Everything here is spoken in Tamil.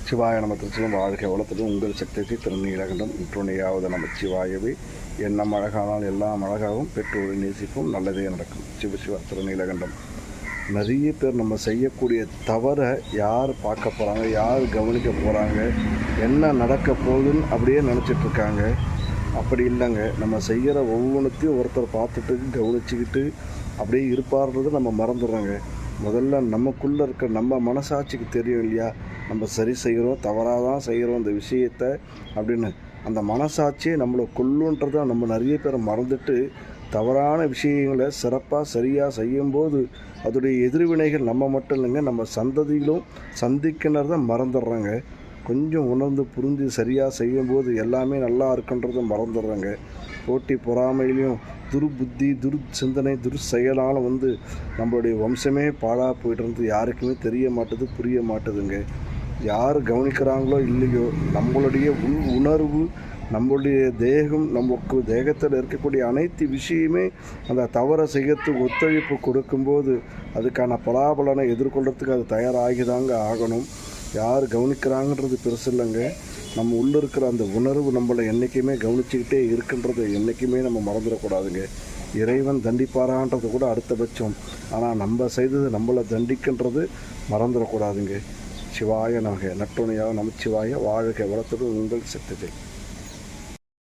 சிவாய நம திருச்சிலும் வாழ்க்கை வளர்த்ததும் உங்கள் சக்திக்கு திருநீலகண்டம் இன்றுணையாவது நமச்சிவாயவே. எண்ணம் அழகானால் எல்லாம் அழகாகவும் பெற்றோரை நேசிப்போம், நல்லதே நடக்கும். சிவசிவா திருநீலகண்டம். நிறைய பேர் நம்ம செய்யக்கூடிய தவறை யார் பார்க்க போகிறாங்க, யார் கவனிக்க போகிறாங்க, என்ன நடக்க போகுதுன்னு அப்படியே நினச்சிட்ருக்காங்க. அப்படி இல்லைங்க, நம்ம செய்கிற ஒவ்வொன்றுத்தையும் ஒருத்தர் பார்த்துட்டு கவனிச்சுக்கிட்டு அப்படியே இருப்பார்ன்றது நம்ம மறந்துடுறோங்க. முதல்ல நமக்குள்ளே இருக்க நம்ம மனசாட்சிக்கு தெரியும் இல்லையா, நம்ம சரி செய்கிறோம் தவறாக தான் செய்கிறோம் இந்த விஷயத்தை அப்படின்னு. அந்த மனசாட்சியை நம்மளை கொல்லுன்றதை நம்ம நிறைய பேர் மறந்துட்டு தவறான விஷயங்களை சிறப்பாக சரியாக செய்யும்போது அதோடைய எதிர்வினைகள் நம்ம மட்டும் இல்லைங்க, நம்ம சந்ததிகளும் சந்திக்கின்றதை மறந்துடுறாங்க. கொஞ்சம் உணர்ந்து புரிஞ்சு சரியாக செய்யும்போது எல்லாமே நல்லா இருக்குன்றதை மறந்துடுறாங்க. போட்டி பொறாமையிலையும் துர்புத்தி சிந்தனை செயலால் நம்மளுடைய வம்சமே பாழாக போய்ட்டு யாருக்குமே தெரிய மாட்டுது, புரிய மாட்டுதுங்க. யார் கவனிக்கிறாங்களோ இல்லையோ, நம்மளுடைய உணர்வு, நம்மளுடைய தேகம், நமக்கு தேகத்தில் இருக்கக்கூடிய அனைத்து விஷயமே அந்த தவறை செய்யறதுக்கு ஒத்துழைப்பு கொடுக்கும்போது அதுக்கான பலாபலனை எதிர்கொள்கிறதுக்கு அது தயாராகி தாங்க ஆகணும். யார் கவனிக்கிறாங்கன்றது பெருசு இல்லைங்க, நம்ம உள்ளே இருக்கிற அந்த உணர்வு நம்மளை என்றைக்குமே கவனிச்சுக்கிட்டே இருக்குன்றதை என்றைக்குமே நம்ம மறந்துடக்கூடாதுங்க. இறைவன் தண்டிப்பாரான்றது கூட அடுத்தபட்சம், ஆனால் நம்ம செய்தது நம்மளை தண்டிக்கின்றது மறந்துடக்கூடாதுங்க. சிவாய நமக. நட்டுணையாக நமச்சிவாய. வாழ்க வளத்துடன் உங்கள் சக்தி.